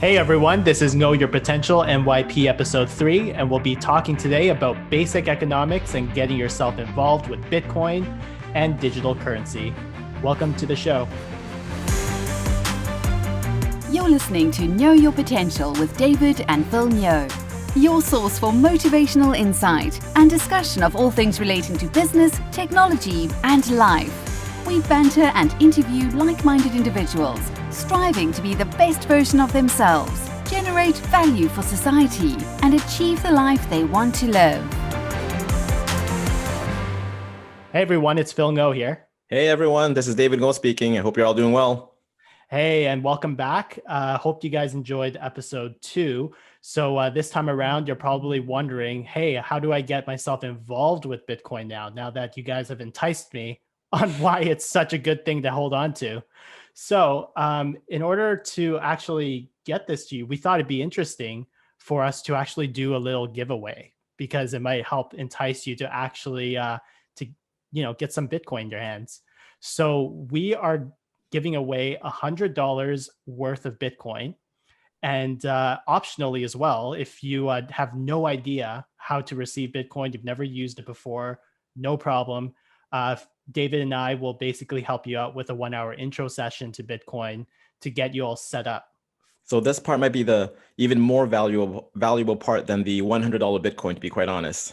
Hey everyone, this is Know Your Potential NYP episode 3, and we'll be talking today about basic economics and getting yourself involved with Bitcoin and digital currency. Welcome to the show. You're listening to Know Your Potential with David and Phil Ngo, your source for motivational insight and discussion of all things relating to business, technology, and life. We banter and interview like-minded individuals, striving to be the best version of themselves, generate value for society, and achieve the life they want to live. Hey everyone, it's Phil Ngo here. Hey everyone, this is David Ngo speaking. I hope you're all doing well. Hey, and welcome back. Hope you guys enjoyed episode 2. So this time around, you're probably wondering, hey, how do I get myself involved with Bitcoin now that you guys have enticed me on why it's such a good thing to hold on to? So in order to actually get this to you, we thought it'd be interesting for us to actually do a little giveaway, because it might help entice you to actually get some Bitcoin in your hands. So we are giving away $100 worth of Bitcoin, and optionally as well, if you have no idea how to receive Bitcoin, you've never used it before, no problem. David and I will basically help you out with a 1-hour intro session to Bitcoin to get you all set up. So this part might be the even more valuable part than the $100 Bitcoin, to be quite honest.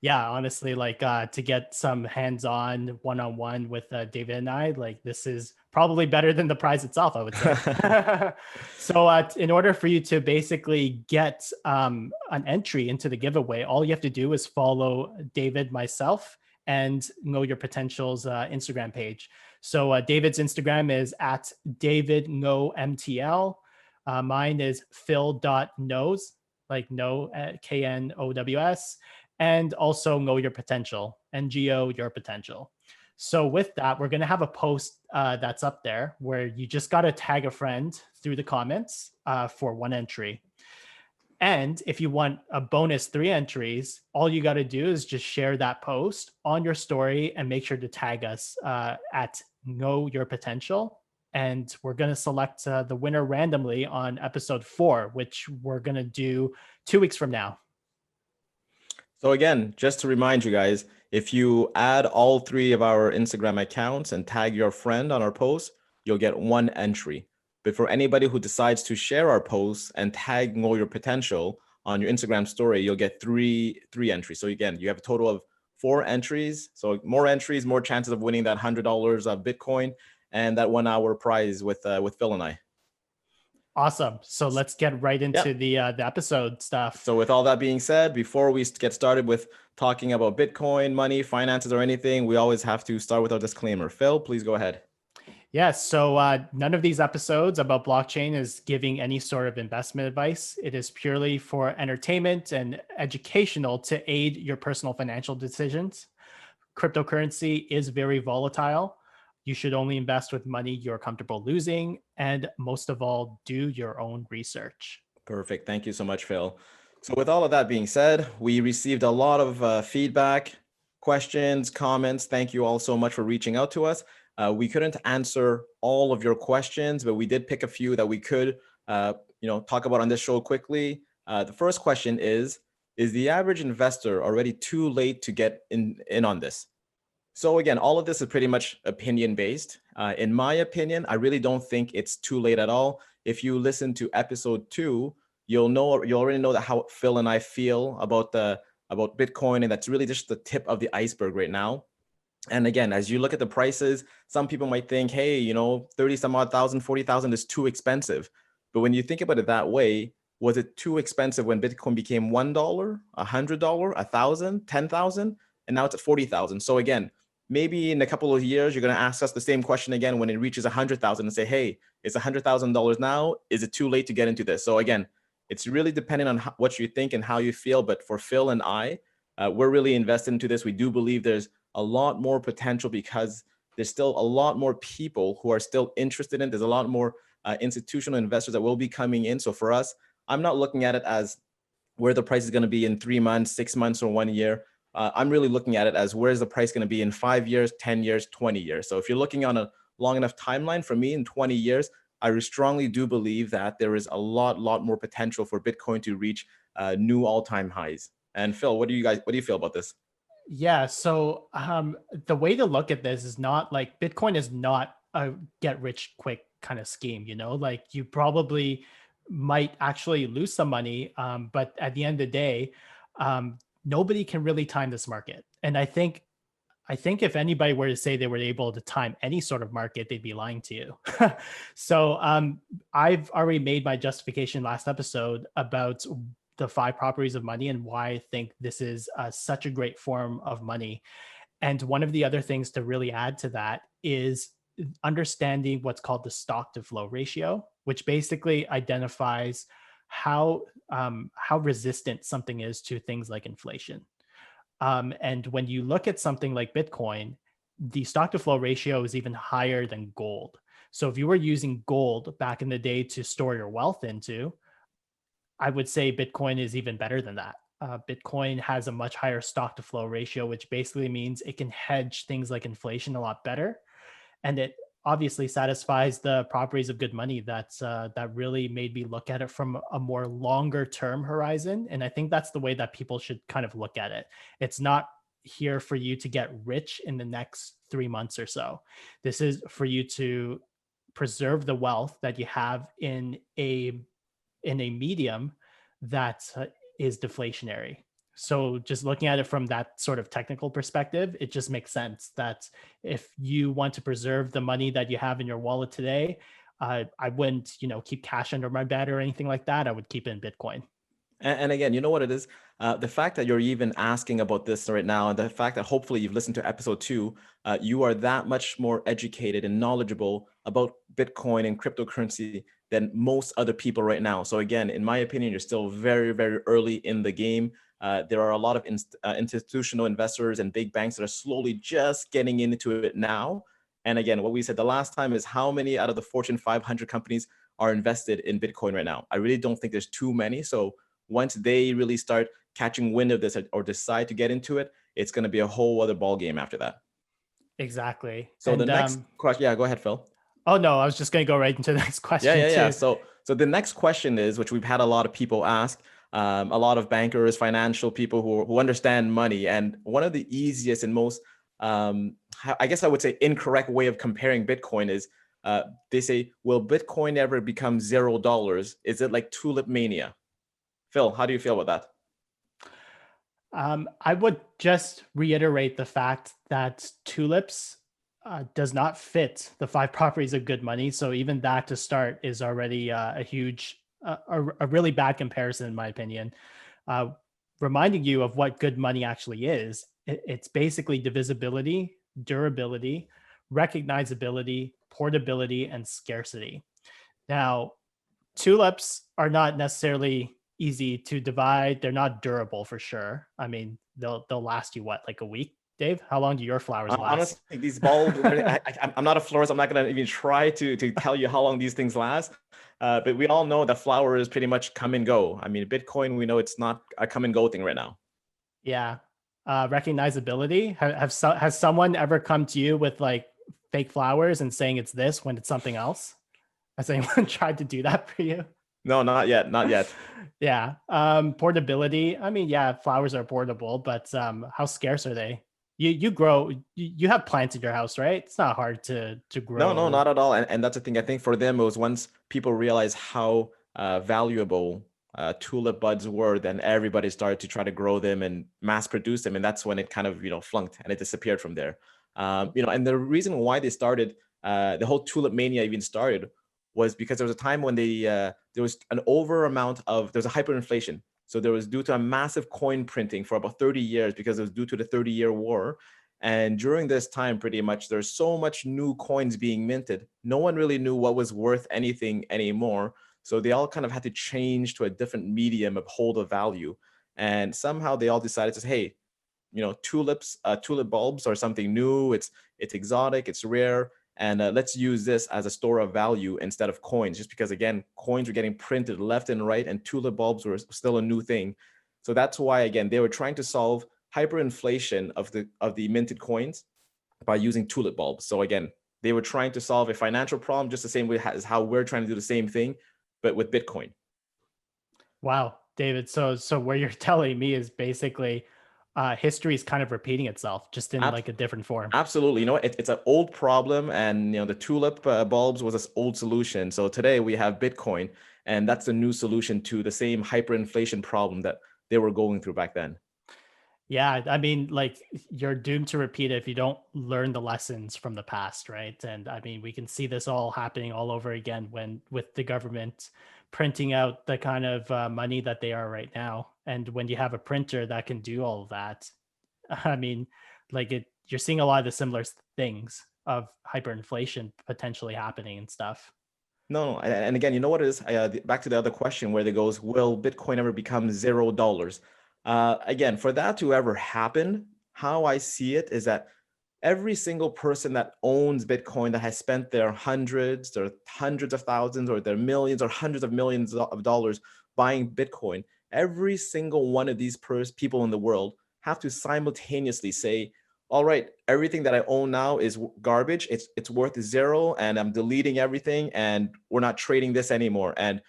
Yeah, honestly, to get some hands-on one-on-one with David and I, this is probably better than the prize itself, I would say. So in order for you to basically get an entry into the giveaway, all you have to do is follow David, myself, and Know Your Potential's Instagram page. So David's Instagram is at David Ngo MTL. Mine is phil.knows, like no, Knows. And also Know Your Potential, NGO Your Potential. So with that, we're going to have a post that's up there where you just got to tag a friend through the comments for one entry. And if you want a bonus 3 entries, all you got to do is just share that post on your story and make sure to tag us at Know Your Potential. And we're going to select the winner randomly on episode 4, which we're going to do 2 weeks from now. So again, just to remind you guys, if you add all 3 of our Instagram accounts and tag your friend on our post, you'll get 1 entry. But for anybody who decides to share our posts and tag Know Your Potential on your Instagram story, you'll get three entries. So again, you have a total of 4 entries. So more entries, more chances of winning that $100 of Bitcoin and that 1-hour prize with Phil and I. Awesome. So let's get right into the episode stuff. So with all that being said, before we get started with talking about Bitcoin, money, finances, or anything, we always have to start with our disclaimer. Phil, please go ahead. Yes. So none of these episodes about blockchain is giving any sort of investment advice. It is purely for entertainment and educational to aid your personal financial decisions. Cryptocurrency is very volatile. You should only invest with money you're comfortable losing. And most of all, do your own research. Perfect. Thank you so much, Phil. So with all of that being said, we received a lot of feedback, questions, comments. Thank you all so much for reaching out to us. We couldn't answer all of your questions, but we did pick a few that we could talk about on this show quickly. The first question is the average investor already too late to get in on this? So again, all of this is pretty much opinion-based. In my opinion, I really don't think it's too late at all. If you listen to episode 2, you'll already know that how Phil and I feel about Bitcoin, and that's really just the tip of the iceberg right now. And again, as you look at the prices, some people might think, hey, 30 some odd thousand, 40,000 is too expensive. But when you think about it that way, was it too expensive when Bitcoin became $1, $100, 1,000, 10,000, and now it's at 40,000? So again, maybe in a couple of years, you're going to ask us the same question again when it reaches 100,000 and say, hey, it's $100,000 now. Is it too late to get into this? So again, it's really depending on what you think and how you feel. But for Phil and I, we're really invested into this. We do believe there's a lot more potential because there's still a lot more people who are still interested in it. There's a lot more institutional investors that will be coming in. So for us, I'm not looking at it as where the price is going to be in 3 months, 6 months, or 1 year. I'm really looking at it as where's the price going to be in 5 years, 10 years, 20 years. So if you're looking on a long enough timeline, for me in 20 years, I strongly do believe that there is a lot more potential for Bitcoin to reach new all-time highs. And Phil, what do you feel about this? Yeah. So the way to look at this is not like Bitcoin is not a get rich quick kind of scheme, you know, like you probably might actually lose some money. But at the end of the day, nobody can really time this market. And I think if anybody were to say they were able to time any sort of market, they'd be lying to you. So I've already made my justification last episode about the 5 properties of money and why I think this is such a great form of money. And one of the other things to really add to that is understanding what's called the stock to flow ratio, which basically identifies how resistant something is to things like inflation. And when you look at something like Bitcoin, the stock to flow ratio is even higher than gold. So if you were using gold back in the day to store your wealth into, I would say Bitcoin is even better than that. Bitcoin has a much higher stock to flow ratio, which basically means it can hedge things like inflation a lot better. And it obviously satisfies the properties of good money. That really made me look at it from a more longer term horizon. And I think that's the way that people should kind of look at it. It's not here for you to get rich in the next 3 months or so. This is for you to preserve the wealth that you have in a medium that is deflationary. So just looking at it from that sort of technical perspective, it just makes sense that if you want to preserve the money that you have in your wallet today, I wouldn't, keep cash under my bed or anything like that. I would keep it in Bitcoin. And again, you know what it is? The fact that you're even asking about this right now, and the fact that hopefully you've listened to episode 2, you are that much more educated and knowledgeable about Bitcoin and cryptocurrency than most other people right now. So again, in my opinion, you're still very, very early in the game. There are a lot of institutional investors and big banks that are slowly just getting into it now. And again, what we said the last time is how many out of the Fortune 500 companies are invested in Bitcoin right now? I really don't think there's too many. So once they really start catching wind of this or decide to get into it, it's going to be a whole other ball game after that. Exactly. So the next question, yeah, go ahead, Phil. Oh no, I was just going to go right into the next question Yeah. too. So the next question is, which we've had a lot of people ask, a lot of bankers, financial people who understand money, and one of the easiest and most, I guess I would say, incorrect way of comparing Bitcoin is they say, will Bitcoin ever become $0? Is it like tulip mania? Phil, how do you feel about that? I would just reiterate the fact that tulips does not fit the 5 properties of good money. So even that to start is already a really bad comparison, in my opinion. Reminding you of what good money actually is. It's basically divisibility, durability, recognizability, portability, and scarcity. Now, tulips are not necessarily easy to divide. They're not durable for sure. I mean, they'll last you what, like a week? Dave, how long do your flowers last? Honestly, these bulbs, I'm not a florist. I'm not going to even try to tell you how long these things last. But we all know that flowers pretty much come and go. I mean, Bitcoin, we know it's not a come and go thing right now. Yeah. Recognizability. Has someone ever come to you with like fake flowers and saying it's this when it's something else? Has anyone tried to do that for you? No, not yet. Not yet. Yeah. Portability. I mean, yeah, flowers are portable, but how scarce are they? You grow, you have plants in your house, right? It's not hard to grow. No, not at all. And that's the thing. I think for them, it was once people realized how valuable tulip buds were, then everybody started to try to grow them and mass produce them. And that's when it kind of, flunked and it disappeared from there. And the reason why they started, the whole tulip mania even started was because there was a time when there was an there was a hyperinflation. So there was due to a massive coin printing for about 30 years because it was due to the 30-year war. And during this time, pretty much, there's so much new coins being minted. No one really knew what was worth anything anymore. So they all kind of had to change to a different medium of hold of value. And somehow they all decided to say, hey, tulip bulbs are something new. It's exotic, it's rare. And let's use this as a store of value instead of coins, just because, again, coins were getting printed left and right and tulip bulbs were still a new thing. So that's why, again, they were trying to solve hyperinflation of the minted coins by using tulip bulbs. So again, They were trying to solve a financial problem just the same way as how we're trying to do the same thing, but with Bitcoin. Wow, David. So what you're telling me is basically history is kind of repeating itself, just in like a different form. Absolutely. You know, it's an old problem, and the tulip bulbs was this old solution. So today we have Bitcoin, and that's the new solution to the same hyperinflation problem that they were going through back then. Yeah, I mean, like you're doomed to repeat it if you don't learn the lessons from the past, right? And I mean, we can see this all happening all over again when with the government printing out the kind of money that they are right now. And when you have a printer that can do all of that, I mean, you're seeing a lot of the similar things of hyperinflation potentially happening and stuff. No, and again, you know what it is? Back to the other question where it goes, will Bitcoin ever become $0? Again, for that to ever happen, how I see it is that every single person that owns Bitcoin, that has spent their hundreds or hundreds of thousands or their millions or hundreds of millions of dollars buying Bitcoin, every single one of these people in the world have to simultaneously say, all right, everything that I own now is garbage. It's worth zero, and I'm deleting everything, and we're not trading this anymore. And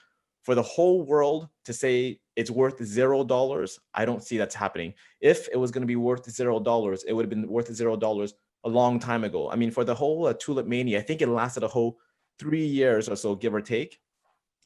for the whole world to say it's worth $0, I don't see that's happening. If it was going to be worth $0, it would have been worth $0 a long time ago. I mean, for the whole tulip mania, I think it lasted a whole 3 years or so, give or take.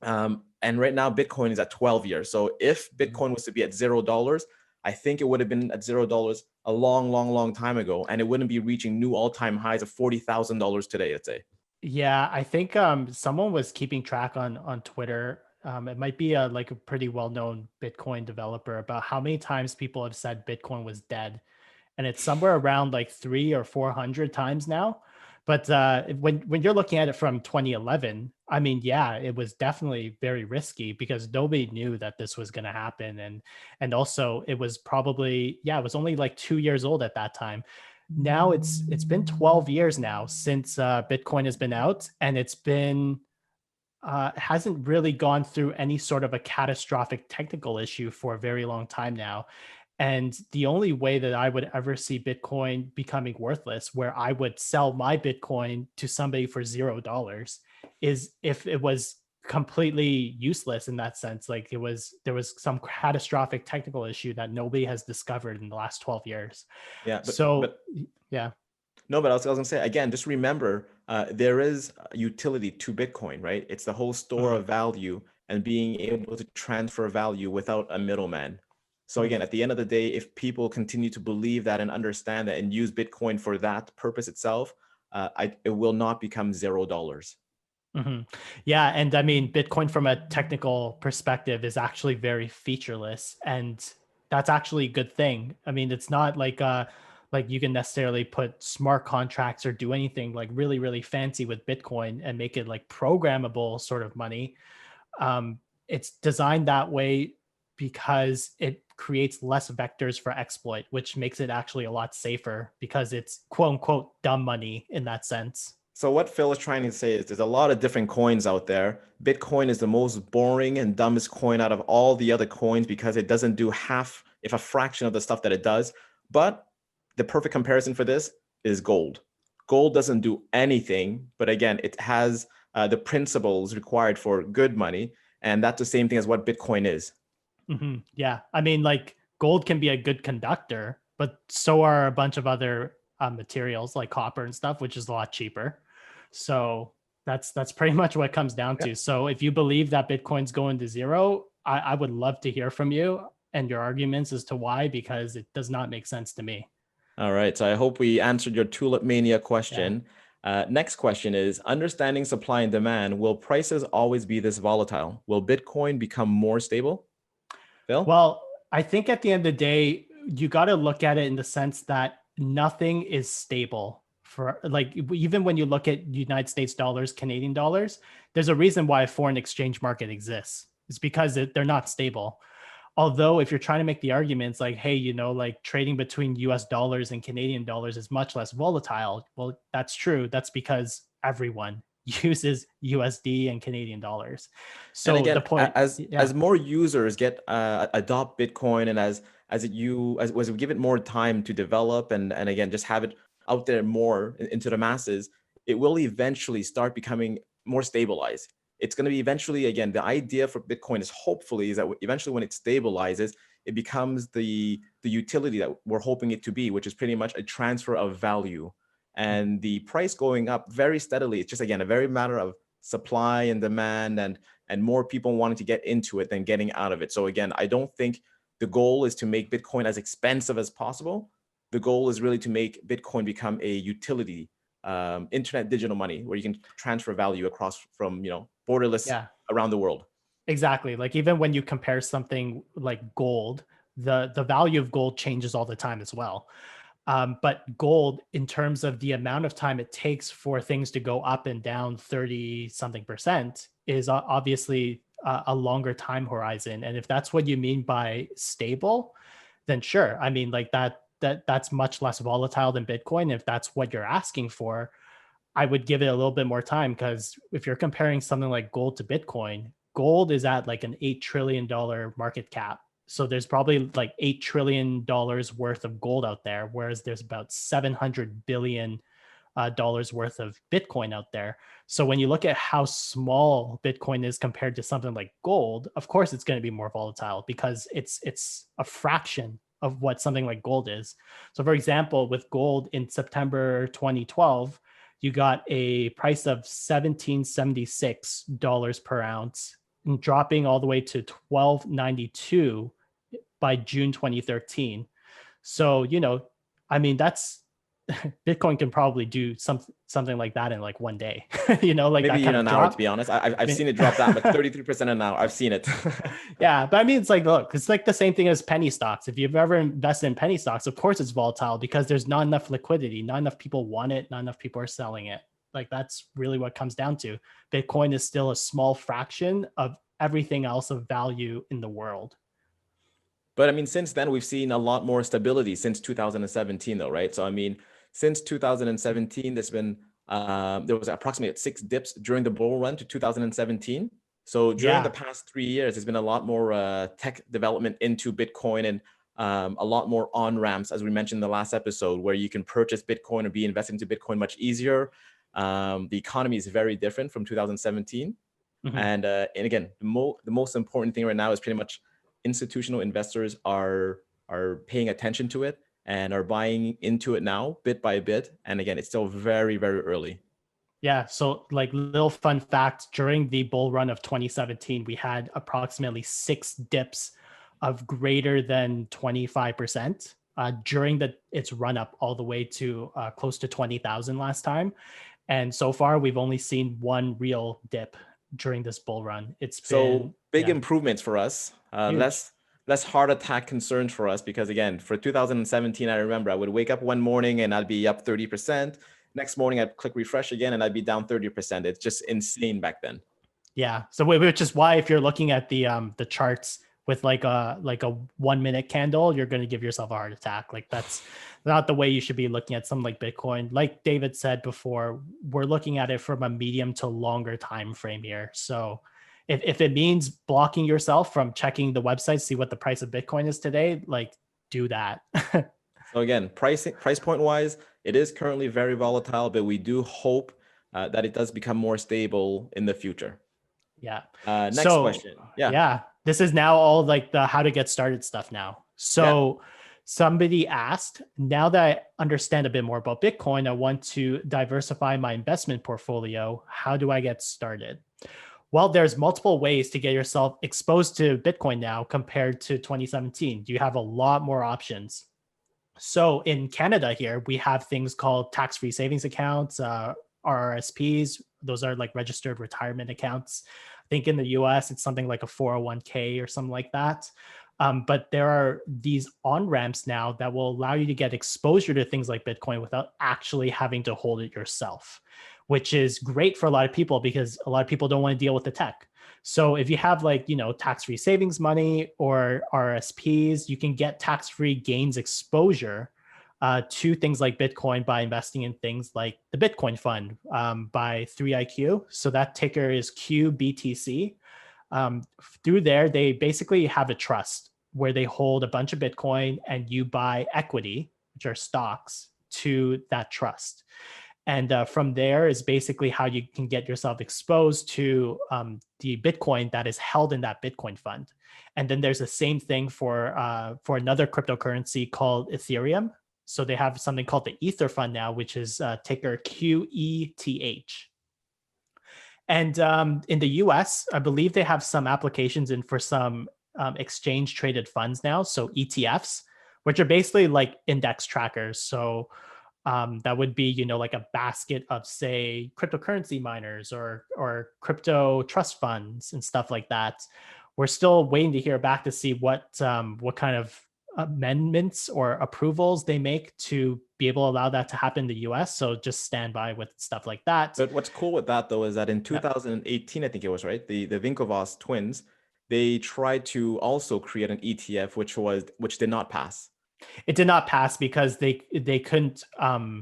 And right now, Bitcoin is at 12 years. So if Bitcoin was to be at $0, I think it would have been at $0 a long, long, long time ago, and it wouldn't be reaching new all-time highs of $40,000 today, I'd say. Yeah, I think someone was keeping track on Twitter. It might be like a pretty well-known Bitcoin developer about how many times people have said Bitcoin was dead, and it's somewhere around like 300 or 400 times now. But when you're looking at it from 2011, I mean, yeah, it was definitely very risky because nobody knew that this was going to happen, and also it was probably, yeah, it was only like 2 years old at that time. Now it's been 12 years now since Bitcoin has been out, and it's been hasn't really gone through any sort of a catastrophic technical issue for a very long time now. And the only way that I would ever see Bitcoin becoming worthless, where I would sell my Bitcoin to somebody for $0, is if it was completely useless in that sense. Like there was some catastrophic technical issue that nobody has discovered in the last 12 years. Yeah, So yeah. No, but I was going to say, again, just remember, there is utility to Bitcoin, right? It's the whole store of value and being able to transfer value without a middleman. So again, at the end of the day, if people continue to believe that and understand that and use Bitcoin for that purpose itself, it will not become $0. Yeah, and I mean, Bitcoin from a technical perspective is actually very featureless, and that's actually a good thing. I mean, it's not like you can necessarily put smart contracts or do anything like really, really fancy with Bitcoin and make it like programmable sort of money. It's designed that way because it creates less vectors for exploit, which makes it actually a lot safer because it's quote unquote dumb money in that sense. So what Phil is trying to say is there's a lot of different coins out there. Bitcoin is the most boring and dumbest coin out of all the other coins because it doesn't do half, if a fraction of the stuff that it does. But the perfect comparison for this is gold. Gold doesn't do anything, but again, it has the principles required for good money. And that's the same thing as what Bitcoin is. Yeah. I mean, like gold can be a good conductor, but so are a bunch of other materials like copper and stuff, which is a lot cheaper. So that's pretty much what it comes down to. So if you believe that Bitcoin's going to zero, I would love to hear from you and your arguments as to why, because it does not make sense to me. All right. So I hope we answered your tulip mania question. Next question is, understanding supply and demand, will prices always be this volatile? Will Bitcoin become more stable? Phil? Well, I think at the end of the day, you got to look at it in the sense that nothing is stable. For like, even when you look at United States dollars, Canadian dollars, there's a reason why a foreign exchange market exists. It's because they're not stable. Although if you're trying to make the arguments like, hey, like trading between US dollars and Canadian dollars is much less volatile. Well, that's true. That's because everyone uses USD and Canadian dollars. So and again, the point, as more users get adopt Bitcoin, and as we give it more time to develop, and again just have it out there more into the masses, it will eventually start becoming more stabilized. It's going to be eventually, again, the idea for Bitcoin is hopefully is that eventually when it stabilizes, it becomes the utility that we're hoping it to be, which is pretty much a transfer of value. And the price going up very steadily. It's just, again, a very matter of supply and demand, and more people wanting to get into it than getting out of it. So again, I don't think the goal is to make Bitcoin as expensive as possible. The goal is really to make Bitcoin become a utility, internet digital money, where you can transfer value across from, borderless around the world. Exactly. Like even when you compare something like gold, the value of gold changes all the time as well. But gold, in terms of the amount of time it takes for things to go up and down 30 something percent, is obviously a longer time horizon. And if that's what you mean by stable, then sure. I mean, like that's much less volatile than Bitcoin. If that's what you're asking for, I would give it a little bit more time, because if you're comparing something like gold to Bitcoin, gold is at like an $8 trillion market cap. So there's probably like $8 trillion worth of gold out there, whereas there's about $700 billion worth of Bitcoin out there. So when you look at how small Bitcoin is compared to something like gold, of course it's going to be more volatile, because it's a fraction of what something like gold is. So for example, with gold in September 2012, you got a price of $1776 per ounce, and dropping all the way to $1292 by June 2013. So, I mean, that's Bitcoin can probably do something like that in like one day, like maybe that kind in of an drop. hour, to be honest. I've seen it drop that, but 33% an hour. I've seen it. Yeah, but I mean, it's like, look, it's like the same thing as penny stocks. If you've ever invested in penny stocks, of course it's volatile, because there's not enough liquidity, not enough people want it, not enough people are selling it. Like that's really what it comes down to. Bitcoin is still a small fraction of everything else of value in the world. But I mean, since then, we've seen a lot more stability since 2017, though, right? So I mean, since 2017, there was approximately 6 dips during the bull run to 2017. So during the past 3 years, there's been a lot more tech development into Bitcoin, and a lot more on-ramps, as we mentioned in the last episode, where you can purchase Bitcoin or be invested into Bitcoin much easier. The economy is very different from 2017. Mm-hmm. And again, the most important thing right now is pretty much institutional investors are paying attention to it and are buying into it now, bit by bit. And again, it's still very, very early. Yeah. So like little fun fact, during the bull run of 2017, we had approximately 6 dips of greater than 25% during its run up all the way to close to 20,000 last time. And so far, we've only seen one real dip during this bull run. It's been big improvements for us. Less heart attack concerns for us, because again, for 2017, I remember I would wake up one morning and I'd be up 30%. Next morning, I'd click refresh again and I'd be down 30%. It's just insane back then. Yeah. So which is why if you're looking at the charts with like a 1 minute candle, you're going to give yourself a heart attack. Like that's not the way you should be looking at something like Bitcoin. Like David said before, we're looking at it from a medium to longer time frame here. So if it means blocking yourself from checking the website, see what the price of Bitcoin is today, like do that. So again, price point wise, it is currently very volatile, but we do hope that it does become more stable in the future. Yeah. Next question. Yeah. This is now all like the how to get started stuff now. So somebody asked, now that I understand a bit more about Bitcoin, I want to diversify my investment portfolio. How do I get started? Well, there's multiple ways to get yourself exposed to Bitcoin now compared to 2017. You have a lot more options. So in Canada here, we have things called tax-free savings accounts, RRSPs. Those are like registered retirement accounts. I think in the US, it's something like a 401k or something like that. But there are these on-ramps now that will allow you to get exposure to things like Bitcoin without actually having to hold it yourself, which is great for a lot of people because a lot of people don't want to deal with the tech. So if you have like, tax-free savings money or RSPs, you can get tax-free gains exposure to things like Bitcoin by investing in things like the Bitcoin Fund by 3iQ. So that ticker is QBTC. Through there, they basically have a trust where they hold a bunch of Bitcoin and you buy equity, which are stocks, to that trust. And from there is basically how you can get yourself exposed to the Bitcoin that is held in that Bitcoin fund. And then there's the same thing for another cryptocurrency called Ethereum. So they have something called the Ether Fund now, which is ticker QETH. And in the US, I believe they have some applications in for some exchange traded funds now. So ETFs, which are basically like index trackers. So that would be, like a basket of, say, cryptocurrency miners or crypto trust funds and stuff like that. We're still waiting to hear back to see what kind of amendments or approvals they make to be able to allow that to happen in the US. So just stand by with stuff like that. But what's cool with that though is that in Yeah. 2018, I think it was, right, the Winklevoss twins, they tried to also create an ETF, which did not pass. It did not pass because they couldn't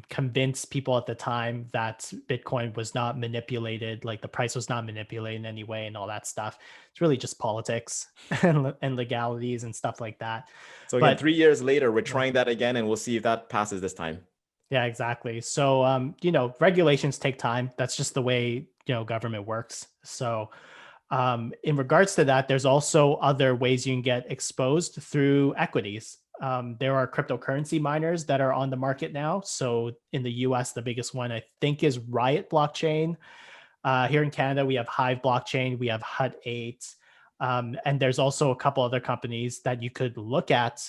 convince people at the time that Bitcoin was not manipulated, like the price was not manipulated in any way and all that stuff. It's really just politics and legalities and stuff like that. So again, But 3 years later, we're trying that again, and we'll see if that passes this time. yeah, exactly. So regulations take time. That's just the way government works. So in regards to that, there's also other ways you can get exposed through equities. There are cryptocurrency miners that are on the market now. So in the US, the biggest one I think is Riot Blockchain. Here in Canada, we have Hive Blockchain, we have Hut 8. And there's also a couple other companies that you could look at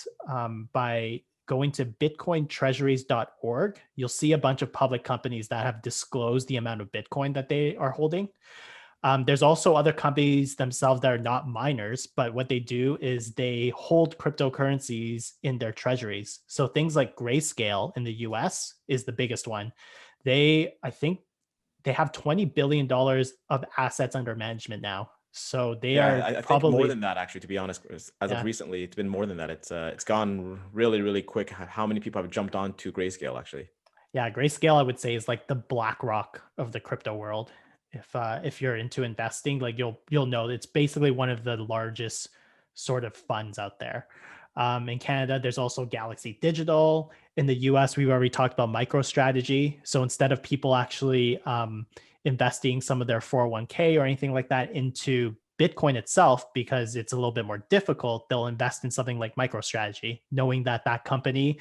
by going to bitcointreasuries.org. You'll see a bunch of public companies that have disclosed the amount of Bitcoin that they are holding. There's also other companies themselves that are not miners, but what they do is they hold cryptocurrencies in their treasuries. So things like Grayscale in the US is the biggest one. I think they have $20 billion of assets under management now. So they are I think probably more than that, actually, to be honest. As of recently, it's been more than that. It's gone really, really quick. How many people have jumped on to Grayscale, actually? Yeah, Grayscale, I would say, is like the BlackRock of the crypto world. If you're into investing, like you'll know it's basically one of the largest sort of funds out there. In Canada, there's also Galaxy Digital. In the US, we've already talked about MicroStrategy. So instead of people actually investing some of their 401k or anything like that into Bitcoin itself, because it's a little bit more difficult, they'll invest in something like MicroStrategy, knowing that that company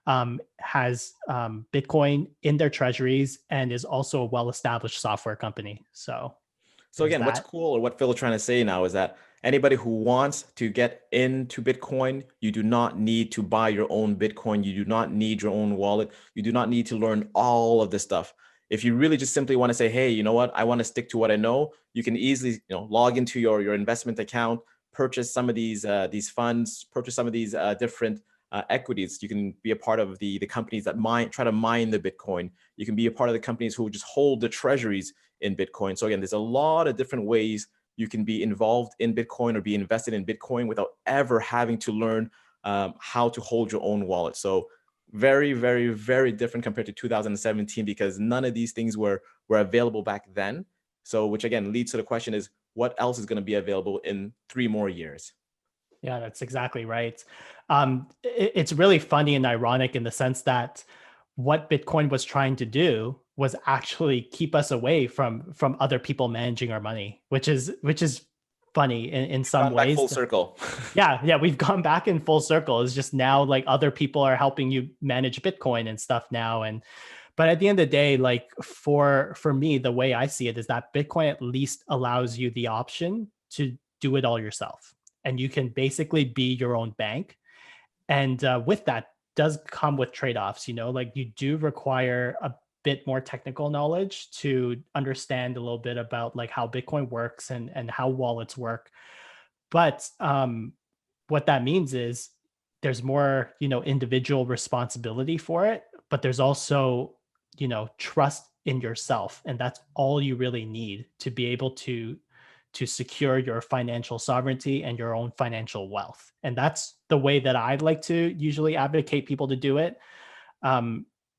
has Bitcoin in their treasuries and is also a well-established software company. So again, what's cool, or what Phil is trying to say now, is that anybody who wants to get into Bitcoin, you do not need to buy your own Bitcoin. You do not need your own wallet. You do not need to learn all of this stuff. If you really just simply want to say, hey, you know what, I want to stick to what I know, you can easily log into your investment account, purchase some of these funds, purchase some of these different equities. You can be a part of the companies that try to mine the Bitcoin. You can be a part of the companies who just hold the treasuries in Bitcoin. So again, there's a lot of different ways you can be involved in Bitcoin or be invested in Bitcoin without ever having to learn how to hold your own wallet. So very, very, very different compared to 2017, because none of these things were available back then. So which again leads to the question is, what else is going to be available in 3 more years? Yeah, that's exactly right. It's really funny and ironic in the sense that what Bitcoin was trying to do was actually keep us away from other people managing our money, which is funny in some ways. Full circle. Yeah, we've gone back in full circle. It's just now like other people are helping you manage Bitcoin and stuff now. But at the end of the day, like for me, the way I see it is that Bitcoin at least allows you the option to do it all yourself. And you can basically be your own bank. And with that does come with trade-offs, like you do require a bit more technical knowledge to understand a little bit about like how Bitcoin works and how wallets work. But what that means is there's more, individual responsibility for it, but there's also, trust in yourself. And that's all you really need to be able to secure your financial sovereignty and your own financial wealth. And that's the way that I'd like to usually advocate people to do it.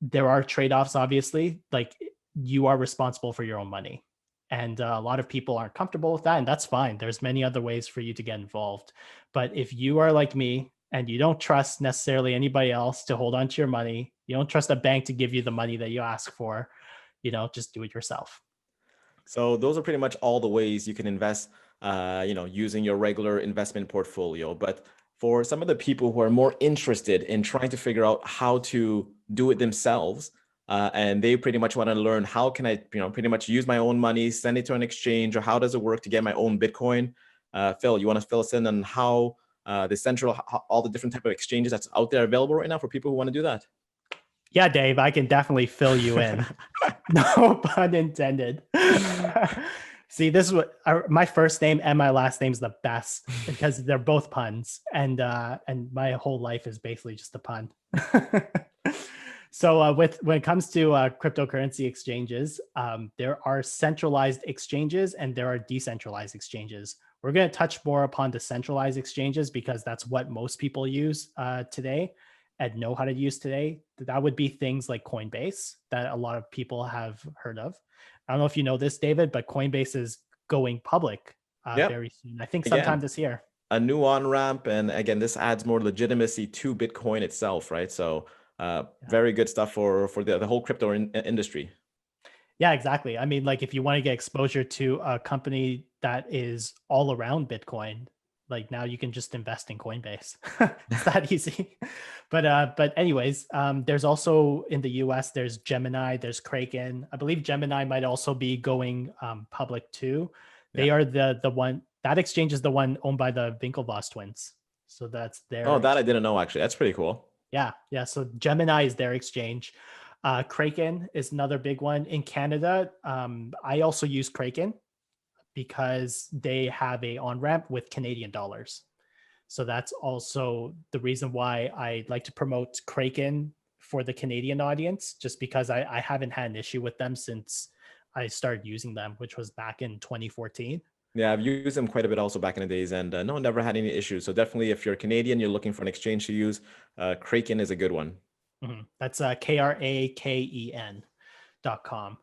There are trade-offs, obviously, like you are responsible for your own money. And a lot of people aren't comfortable with that, and that's fine. There's many other ways for you to get involved. But if you are like me and you don't trust necessarily anybody else to hold on to your money, you don't trust a bank to give you the money that you ask for, just do it yourself. So those are pretty much all the ways you can invest, using your regular investment portfolio. But for some of the people who are more interested in trying to figure out how to do it themselves, and they pretty much want to learn how can I, pretty much use my own money, send it to an exchange, or how does it work to get my own Bitcoin? Phil, you want to fill us in on how all the different type of exchanges that's out there available right now for people who want to do that? Yeah, Dave, I can definitely fill you in. No pun intended. See, this is what my first name and my last name is the best because they're both puns, and my whole life is basically just a pun. So when it comes to cryptocurrency exchanges, there are centralized exchanges and there are decentralized exchanges. We're going to touch more upon the centralized exchanges because that's what most people use today and know how to use today. That would be things like Coinbase that a lot of people have heard of. I don't know if you know this, David, but Coinbase is going public Yep. very soon. I think Again, sometime this year. a new on-ramp. And again, this adds more legitimacy to Bitcoin itself, right? So very good stuff for the whole crypto industry. Yeah, exactly. I mean, like if you want to get exposure to a company that is all around Bitcoin, like now you can just invest in Coinbase. It's that easy. But anyways, there's also in the US, there's Gemini, there's Kraken. I believe Gemini might also be going public too. They are the one, that exchange is the one owned by the Winklevoss twins. So that's their Oh, that I didn't know actually. That's pretty cool. Yeah. So Gemini is their exchange. Kraken is another big one in Canada. I also use Kraken because they have a on ramp with Canadian dollars. So that's also the reason why I like to promote Kraken for the Canadian audience, just because I haven't had an issue with them since I started using them, which was back in 2014. Yeah, I've used them quite a bit also back in the days, and no, never had any issues. So definitely, if you're Canadian, you're looking for an exchange to use, Kraken is a good one. That's KRAKEN.com.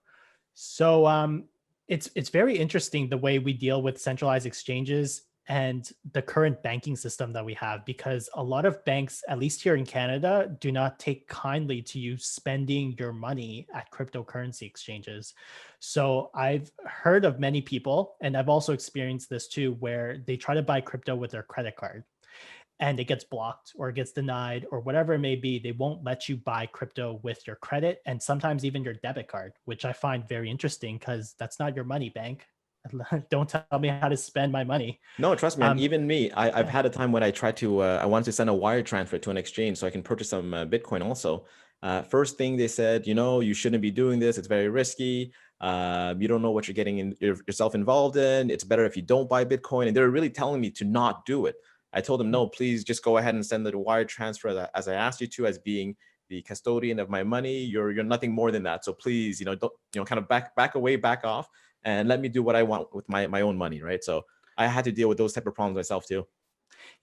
So it's very interesting the way we deal with centralized exchanges and the current banking system that we have, because a lot of banks, at least here in Canada, do not take kindly to you spending your money at cryptocurrency exchanges. So I've heard of many people, and I've also experienced this too, where they try to buy crypto with their credit card and it gets blocked or it gets denied or whatever it may be. They won't let you buy crypto with your credit and sometimes even your debit card, which I find very interesting because that's not your money, bank. Don't tell me how to spend my money. No, trust me. And even me, I've had a time when I tried to, I wanted to send a wire transfer to an exchange so I can purchase some Bitcoin also. First thing they said, you shouldn't be doing this. It's very risky. You don't know what you're getting yourself involved in. It's better if you don't buy Bitcoin. And they're really telling me to not do it. I told them, no, please just go ahead and send the wire transfer as I asked you to, as being the custodian of my money. You're nothing more than that. So please, don't, kind of back away, back off, and let me do what I want with my own money, right? So I had to deal with those type of problems myself too.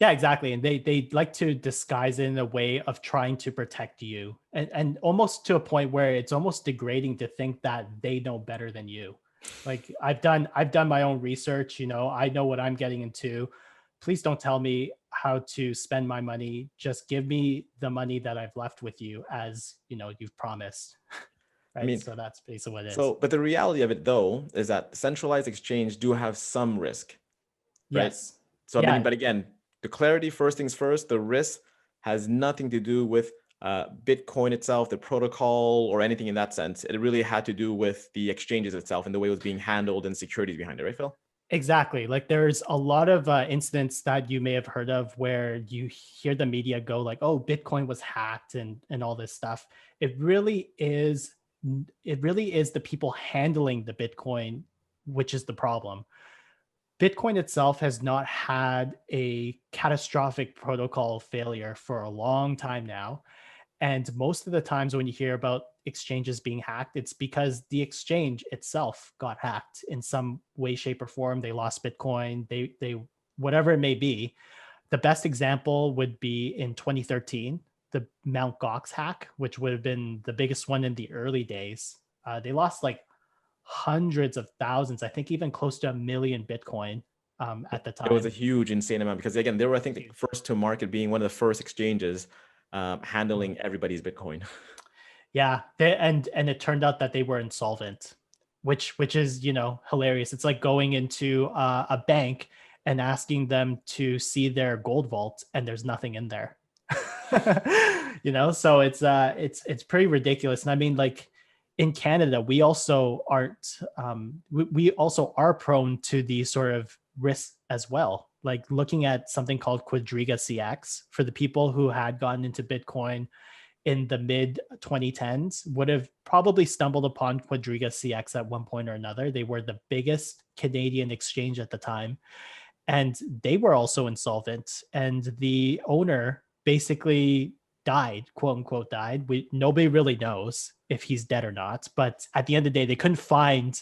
Yeah, exactly. And they like to disguise it in a way of trying to protect you, and almost to a point where it's almost degrading to think that they know better than you. Like I've done my own research, I know what I'm getting into. Please don't tell me how to spend my money. Just give me the money that I've left with you, as you've promised. Right. I mean, so that's basically what it is. But the reality of it though, is that centralized exchange do have some risk, right? Yes. So, I mean, but again, the clarity, first things first, the risk has nothing to do with Bitcoin itself, the protocol, or anything in that sense. It really had to do with the exchanges itself and the way it was being handled and securities behind it, right, Phil? Exactly. Like there's a lot of incidents that you may have heard of where you hear the media go like, oh, Bitcoin was hacked and all this stuff. It really is the people handling the Bitcoin, which is the problem. Bitcoin itself has not had a catastrophic protocol failure for a long time now. And most of the times when you hear about exchanges being hacked, it's because the exchange itself got hacked in some way, shape, or form. They lost Bitcoin, they whatever it may be. The best example would be in 2013, the Mt. Gox hack, which would have been the biggest one in the early days. They lost like hundreds of thousands, I think even close to 1 million Bitcoin at the time. It was a huge, insane amount because again, they were, I think, the first to market, being one of the first exchanges handling everybody's Bitcoin. Yeah, and it turned out that they were insolvent, which is, hilarious. It's like going into a bank and asking them to see their gold vault, and there's nothing in there. So it's pretty ridiculous. And I mean, like, in Canada, we also aren't we also are prone to these sort of risks as well. Like, looking at something called Quadriga CX, for the people who had gotten into Bitcoin in the mid 2010s would have probably stumbled upon Quadriga CX at one point or another. They were the biggest Canadian exchange at the time, and they were also insolvent. And the owner basically died, quote unquote died. Nobody really knows if he's dead or not. But at the end of the day, they couldn't find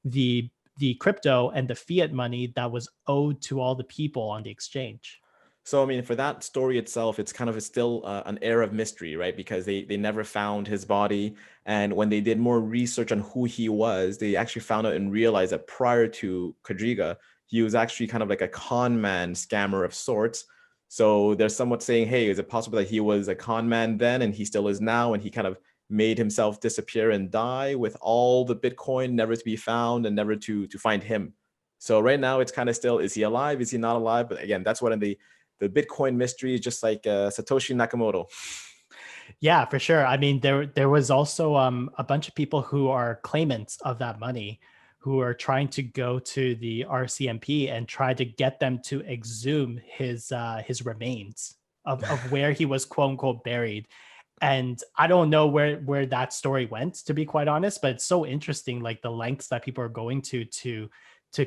the crypto and the fiat money that was owed to all the people on the exchange. So, I mean, for that story itself, it's kind of still an air of mystery, right? Because they never found his body. And when they did more research on who he was, they actually found out and realized that prior to Quadriga, he was actually kind of like a con man scammer of sorts. So they're somewhat saying, hey, is it possible that he was a con man then and he still is now, and he kind of made himself disappear and die with all the Bitcoin never to be found and never to find him? So right now it's kind of still, is he alive? Is he not alive? But again, that's what in the Bitcoin mystery is, just like Satoshi Nakamoto. Yeah, for sure. I mean, there was also a bunch of people who are claimants of that money, who are trying to go to the RCMP and try to get them to exhume his remains of where he was, quote unquote, buried. And I don't know where that story went, to be quite honest, but it's so interesting, like the lengths that people are going to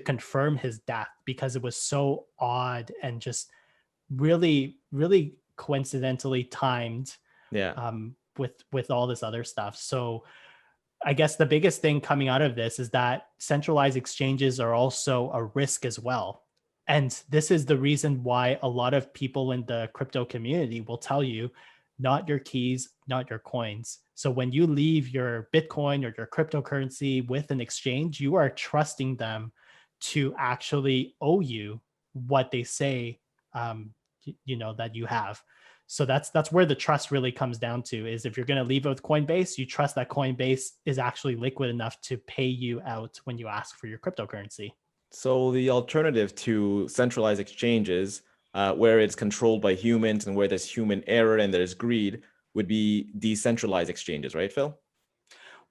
confirm his death, because it was so odd and just really, really coincidentally timed Yeah. with all this other stuff. So I guess the biggest thing coming out of this is that centralized exchanges are also a risk as well. And this is the reason why a lot of people in the crypto community will tell you, not your keys, not your coins. So when you leave your Bitcoin or your cryptocurrency with an exchange, you are trusting them to actually owe you what they say, that you have. So that's where the trust really comes down to, is if you're going to leave it with Coinbase, you trust that Coinbase is actually liquid enough to pay you out when you ask for your cryptocurrency. So the alternative to centralized exchanges, where it's controlled by humans and where there's human error and there's greed, would be decentralized exchanges, right, Phil?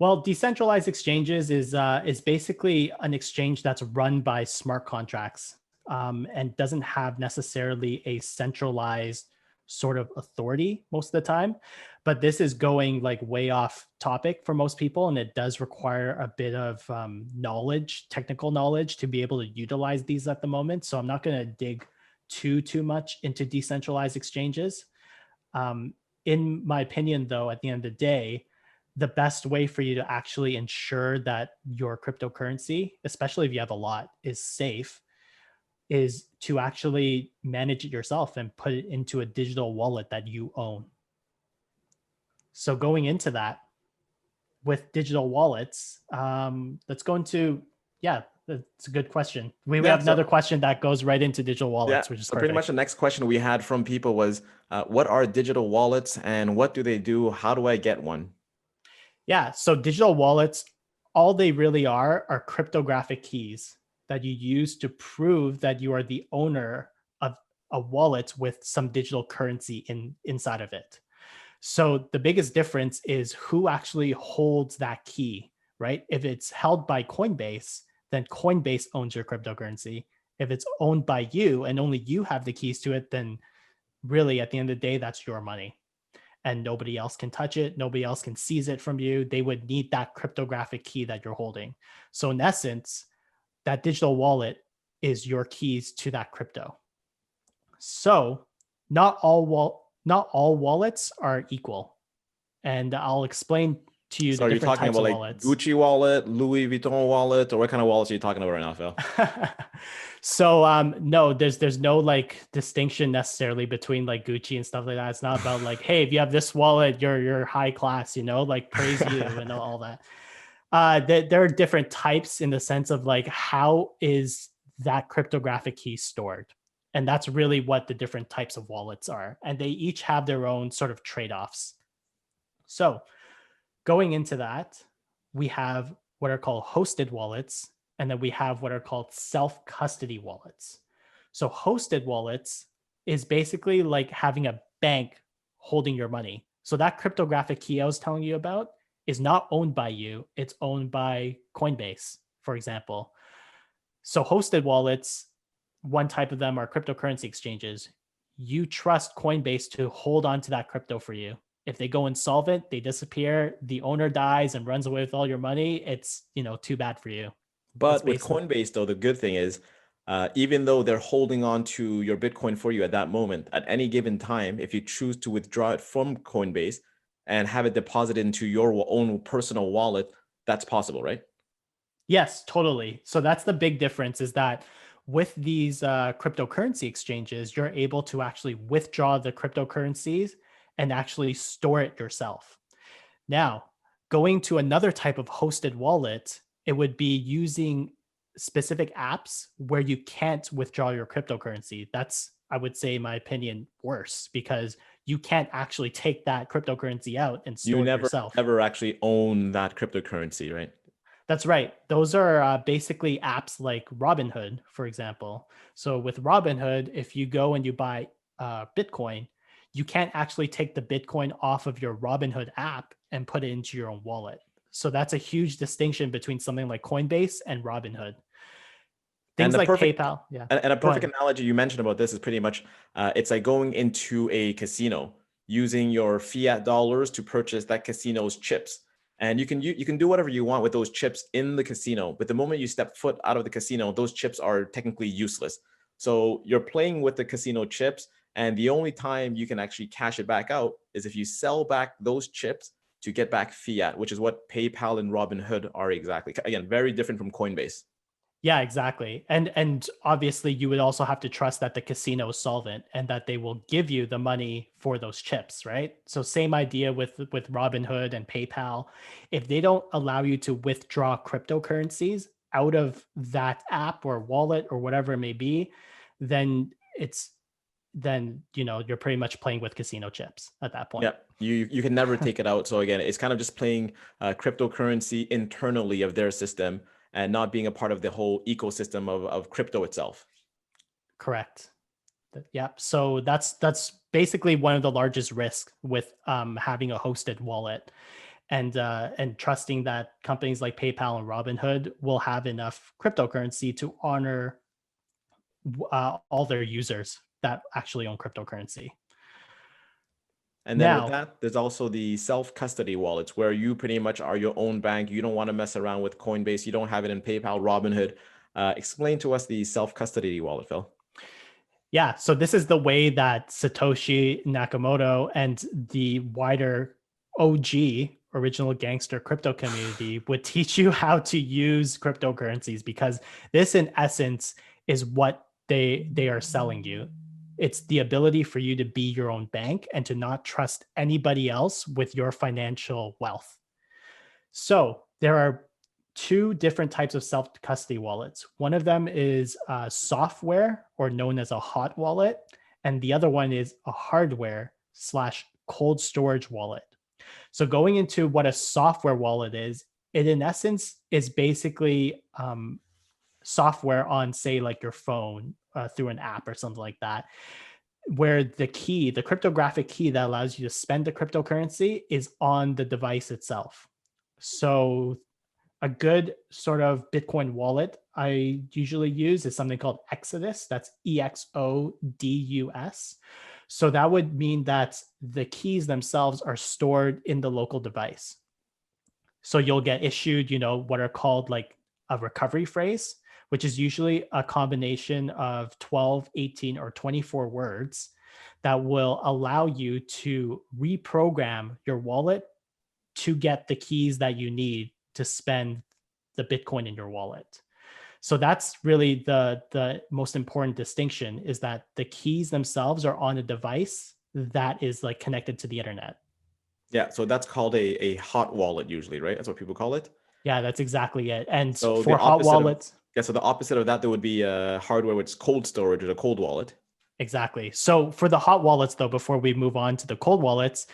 Well, decentralized exchanges is basically an exchange that's run by smart contracts, and doesn't have necessarily a centralized sort of authority most of the time. But this is going like way off topic for most people, and it does require a bit of knowledge, technical knowledge, to be able to utilize these at the moment. So I'm not going to dig too much into decentralized exchanges. In my opinion, though, at the end of the day, the best way for you to actually ensure that your cryptocurrency, especially if you have a lot, is safe, is to actually manage it yourself and put it into a digital wallet that you own. So going into that with digital wallets, let's go into, yeah, that's a good question. We Yeah, have another question that goes right into digital yeah. wallets, which is So pretty perfect. much the next question we had from people was, what are digital wallets and what do they do? How do I get one? Yeah. So digital wallets, all they really are cryptographic keys that you use to prove that you are the owner of a wallet with some digital currency inside of it. So the biggest difference is who actually holds that key, right? If it's held by Coinbase, then Coinbase owns your cryptocurrency. If it's owned by you and only you have the keys to it, then really at the end of the day, that's your money and nobody else can touch it. Nobody else can seize it from you. They would need that cryptographic key that you're holding. So in essence, that digital wallet is your keys to that crypto. So not all wallets are equal. And I'll explain to you So the are you different talking types about of like wallets. Gucci wallet, Louis Vuitton wallet, or what kind of wallets are you talking about right now, Phil? So no, there's no like distinction necessarily between like Gucci and stuff like that. It's not about like, hey, if you have this wallet, you're high class, like praise you and all that. There are different types in the sense of like, how is that cryptographic key stored? And that's really what the different types of wallets are. And they each have their own sort of trade-offs. So Going into that, we have what are called hosted wallets, and then we have what are called self-custody wallets. So hosted wallets is basically like having a bank holding your money. So that cryptographic key I was telling you about is not owned by you, it's owned by Coinbase, for example. So hosted wallets, one type of them are cryptocurrency exchanges. You trust Coinbase to hold on to that crypto for you. If they go insolvent, they disappear, the owner dies and runs away with all your money, it's, too bad for you. But with Coinbase, though, the good thing is, even though they're holding on to your Bitcoin for you at that moment, at any given time, if you choose to withdraw it from Coinbase and have it deposited into your own personal wallet, that's possible, right? Yes, totally. So that's the big difference, is that with these cryptocurrency exchanges, you're able to actually withdraw the cryptocurrencies and actually store it yourself. Now, going to another type of hosted wallet, it would be using specific apps where you can't withdraw your cryptocurrency. That's, I would say, in my opinion, worse, because you can't actually take that cryptocurrency out and You store it yourself. never actually own that cryptocurrency, right? That's right. Those are basically apps like Robinhood, for example. So with Robinhood, if you go and you buy Bitcoin, you can't actually take the Bitcoin off of your Robinhood app and put it into your own wallet. So that's a huge distinction between something like Coinbase and Robinhood. Things like PayPal. Yeah. And a perfect analogy you mentioned about this is pretty much, it's like going into a casino, using your fiat dollars to purchase that casino's chips. And you can do whatever you want with those chips in the casino. But the moment you step foot out of the casino, those chips are technically useless. So you're playing with the casino chips, and the only time you can actually cash it back out is if you sell back those chips to get back fiat, which is what PayPal and Robinhood are exactly. Again, very different from Coinbase. Yeah, exactly. And obviously you would also have to trust that the casino is solvent and that they will give you the money for those chips, right? So same idea with Robinhood and PayPal. If they don't allow you to withdraw cryptocurrencies out of that app or wallet or whatever it may be, then you're pretty much playing with casino chips at that point. Yeah, you can never take it out. So again, it's kind of just playing cryptocurrency internally of their system, and not being a part of the whole ecosystem of crypto itself. Correct. Yeah. So that's basically one of the largest risks with having a hosted wallet, and trusting that companies like PayPal and Robinhood will have enough cryptocurrency to honor all their users that actually own cryptocurrency. And then with that, there's also the self-custody wallets, where you pretty much are your own bank. You don't want to mess around with Coinbase. You don't have it in PayPal, Robinhood. Explain to us the self-custody wallet, Phil. Yeah, so this is the way that Satoshi Nakamoto and the wider OG, original gangster crypto community, would teach you how to use cryptocurrencies, because this in essence is what they are selling you. It's the ability for you to be your own bank and to not trust anybody else with your financial wealth. So there are two different types of self-custody wallets. One of them is software, or known as a hot wallet, and the other one is a hardware / cold storage wallet. So going into what a software wallet is, it in essence is basically software on, say, like your phone, through an app or something like that, where the cryptographic key that allows you to spend the cryptocurrency is on the device itself. So a good sort of Bitcoin wallet I usually use is something called Exodus. That's EXODUS. So that would mean that the keys themselves are stored in the local device. So you'll get issued, what are called like a recovery phrase, which is usually a combination of 12, 18, or 24 words that will allow you to reprogram your wallet to get the keys that you need to spend the Bitcoin in your wallet. So that's really the most important distinction, is that the keys themselves are on a device that is like connected to the internet. Yeah, so that's called a hot wallet usually, right? That's what people call it. Yeah, that's exactly it. And so for hot wallets, so the opposite of that, there would be a hardware, which is cold storage, or a cold wallet. Exactly. So for the hot wallets, though, before we move on to the cold wallets,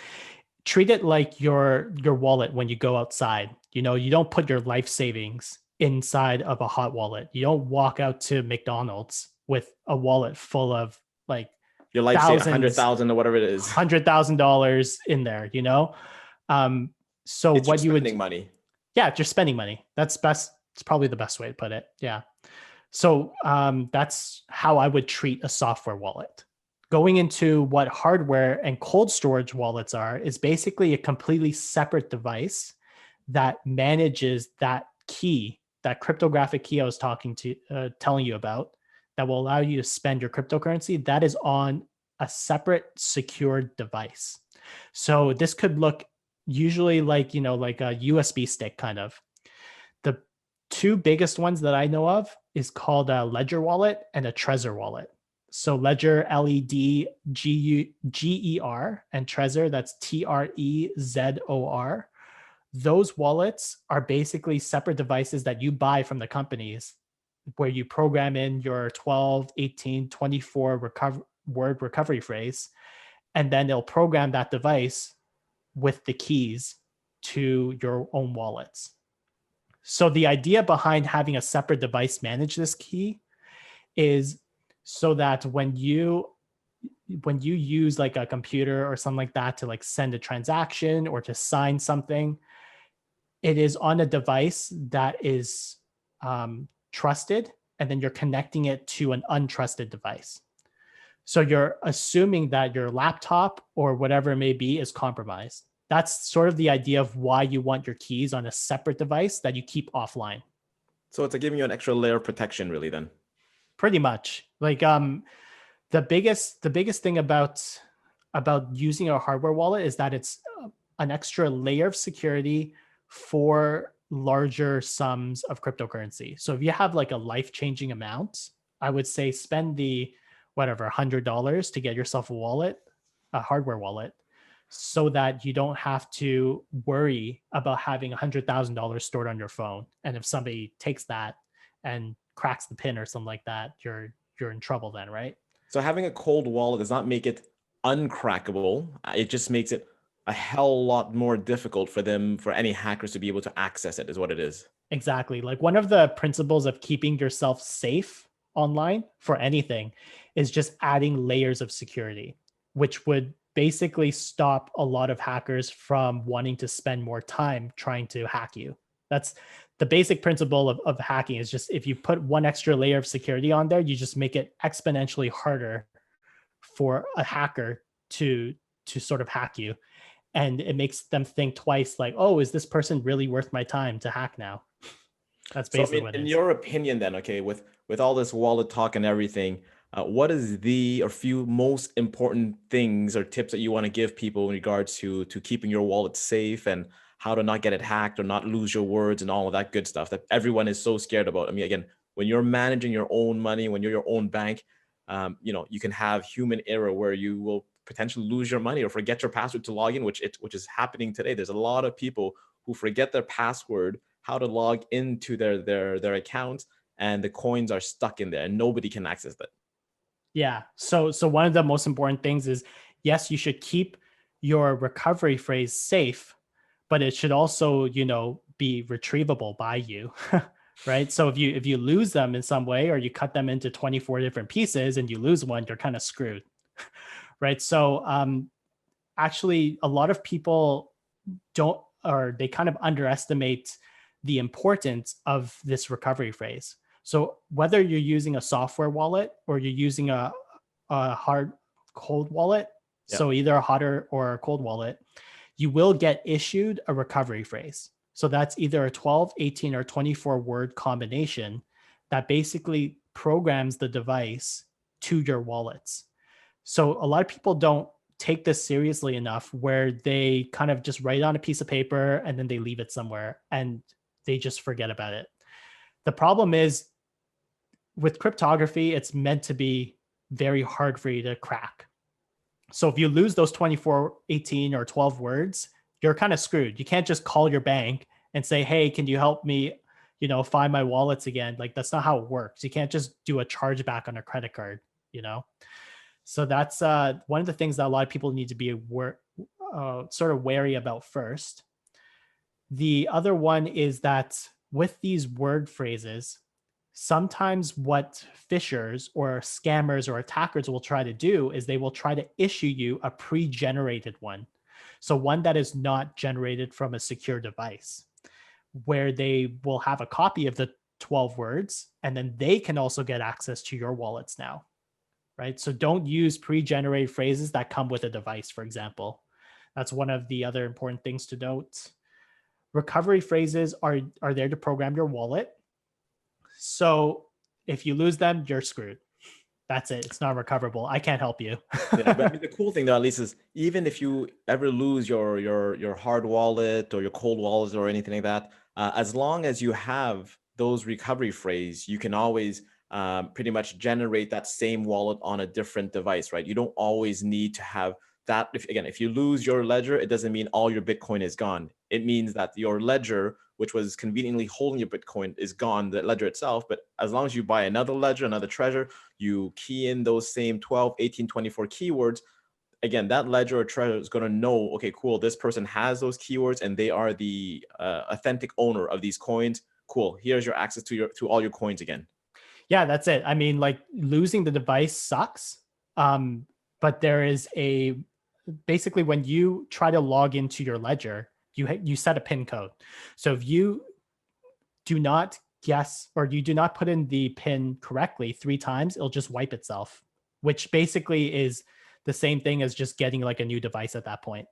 treat it like your wallet when you go outside. You know, you don't put your life savings inside of a hot wallet. You don't walk out to McDonald's with a wallet full of like Your life say thousands, 100,000 or whatever it is. $100,000 in there, you know? So It's what just you spending would, money. yeah, just spending money. That's best. It's probably the best way to put it. Yeah. So that's how I would treat a software wallet. Going into what hardware and cold storage wallets are is basically a completely separate device that manages that key, that cryptographic key I was telling you about, that will allow you to spend your cryptocurrency. That is on a separate secured device. So this could look usually like, you know, like a USB stick kind of. The two biggest ones that I know of is called a Ledger wallet and a Trezor wallet. So Ledger, Ledger, and Trezor, that's Trezor. Those wallets are basically separate devices that you buy from the companies where you program in your 12, 18, 24 word recovery phrase, and then they'll program that device with the keys to your own wallets. So the idea behind having a separate device manage this key is so that when you use like a computer or something like that to like send a transaction or to sign something, it is on a device that is trusted, and then you're connecting it to an untrusted device. So you're assuming that your laptop or whatever it may be is compromised. That's sort of the idea of why you want your keys on a separate device that you keep offline. So it's giving you an extra layer of protection, really, then. Pretty much. Like the biggest thing about using a hardware wallet is that it's an extra layer of security for larger sums of cryptocurrency. So if you have like a life-changing amount, I would say spend the whatever $100 to get yourself a wallet, a hardware wallet, so that you don't have to worry about having $100,000 stored on your phone. And if somebody takes that and cracks the pin or something like that, you're in trouble then, right? So having a cold wallet does not make it uncrackable. It just makes it a hell lot more difficult for any hackers to be able to access it, is what it is. Exactly. Like one of the principles of keeping yourself safe online for anything is just adding layers of security, which would basically stop a lot of hackers from wanting to spend more time trying to hack you. That's the basic principle of hacking, is just if you put one extra layer of security on there, you just make it exponentially harder for a hacker to sort of hack you. And it makes them think twice, like, oh, is this person really worth my time to hack now? That's basically what it is. In your opinion then, okay, with all this wallet talk and everything, what is the or few most important things or tips that you want to give people in regards to keeping your wallet safe and how to not get it hacked or not lose your words and all of that good stuff that everyone is so scared about? I mean, again, when you're managing your own money, when you're your own bank, you can have human error where you will potentially lose your money or forget your password to log in, which is happening today. There's a lot of people who forget their password, how to log into their account, and the coins are stuck in there and nobody can access that. Yeah. So one of the most important things is, yes, you should keep your recovery phrase safe, but it should also, be retrievable by you. Right. So if you lose them in some way, or you cut them into 24 different pieces and you lose one, you're kind of screwed. Right. So actually, a lot of people they kind of underestimate the importance of this recovery phrase. So whether you're using a software wallet or you're using a hard cold wallet, Yeah. So either a hotter or a cold wallet, you will get issued a recovery phrase. So that's either a 12, 18, or 24 word combination that basically programs the device to your wallets. So a lot of people don't take this seriously enough, where they kind of just write on a piece of paper and then they leave it somewhere and they just forget about it. The problem is, with cryptography, it's meant to be very hard for you to crack. So if you lose those 24, 18, or 12 words, you're kind of screwed. You can't just call your bank and say, hey, can you help me, find my wallets again? Like, that's not how it works. You can't just do a chargeback on a credit card, So that's one of the things that a lot of people need to be sort of wary about first. The other one is that with these word phrases, sometimes what phishers or scammers or attackers will try to do is they will try to issue you a pre-generated one. So one that is not generated from a secure device, where they will have a copy of the 12 words, and then they can also get access to your wallets now, right? So don't use pre-generated phrases that come with a device, for example. That's one of the other important things to note. Recovery phrases are there to program your wallet. So if you lose them, you're screwed. That's it. It's not recoverable. I can't help you. Yeah, but I mean, the cool thing though, at least, is even if you ever lose your hard wallet or your cold wallet or anything like that, as long as you have those recovery phrase, you can always pretty much generate that same wallet on a different device, right? You don't always need to have that. If you lose your ledger, it doesn't mean all your Bitcoin is gone. It means that your ledger, which was conveniently holding your Bitcoin, is gone, the ledger itself. But as long as you buy another ledger, another treasure, you key in those same 12, 18, 24 keywords, again, that ledger or treasure is going to know, okay, cool, this person has those keywords and they are the authentic owner of these coins. Cool. Here's your access to all your coins again. Yeah, that's it. I mean, like, losing the device sucks. But there is basically when you try to log into your ledger, you set a PIN code. So if you do not guess, or you do not put in the PIN correctly 3 times, it'll just wipe itself, which basically is the same thing as just getting like a new device at that point.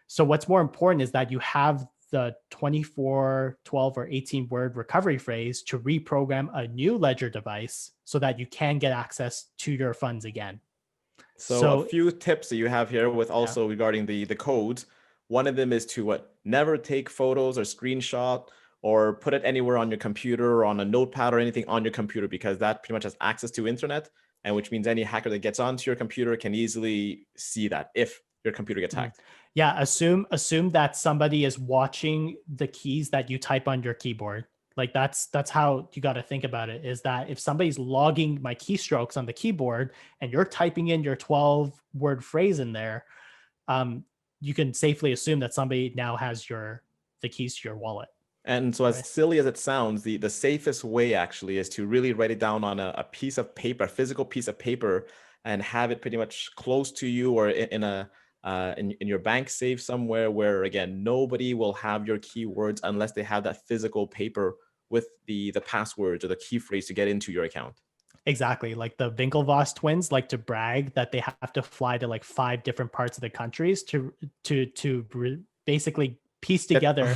So what's more important is that you have the 24, 12, or 18 word recovery phrase to reprogram a new ledger device so that you can get access to your funds again. So a few tips that you have here with also regarding the codes. One of them is to never take photos or screenshot or put it anywhere on your computer or on a notepad or anything on your computer, because that pretty much has access to internet, and which means any hacker that gets onto your computer can easily see that if your computer gets hacked. Yeah, assume that somebody is watching the keys that you type on your keyboard. Like that's how you got to think about it, is that if somebody's logging my keystrokes on the keyboard and you're typing in your 12 word phrase in there, you can safely assume that somebody now has the keys to your wallet. And so, as silly as it sounds, the safest way actually is to really write it down on a piece of paper, a physical piece of paper, and have it pretty much close to you or in your bank safe somewhere where, again, nobody will have your keywords unless they have that physical paper with the passwords or the key phrase to get into your account. Exactly. Like the Winklevoss twins like to brag that they have to fly to like 5 different parts of the countries to basically piece together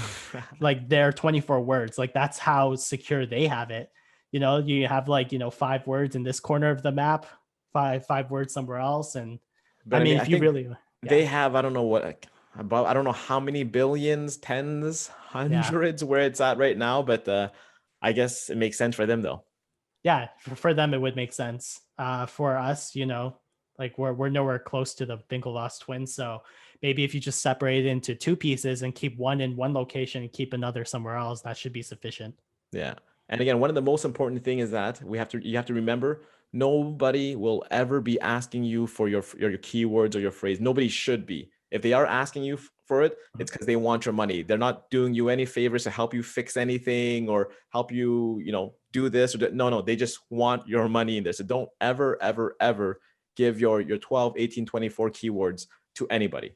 like their 24 words. Like that's how secure they have it. You know, you have like, 5 words in this corner of the map, five words somewhere else. And but I mean, if you really, they have, I don't know what, about, I don't know how many billions, tens, hundreds where it's at right now, but I guess it makes sense for them though. Yeah, for them it would make sense. For us, like we're nowhere close to the Winklevoss twins. So maybe if you just separate it into 2 pieces and keep one in one location and keep another somewhere else, that should be sufficient. Yeah. And again, one of the most important thing is that you have to remember, nobody will ever be asking you for your keywords or your phrase. Nobody should be. If they are asking you for it, it's because they want your money. They're not doing you any favors to help you fix anything or help you, do this or no, they just want your money in there. So don't ever, ever, ever give your 12, 18, 24 keywords to anybody.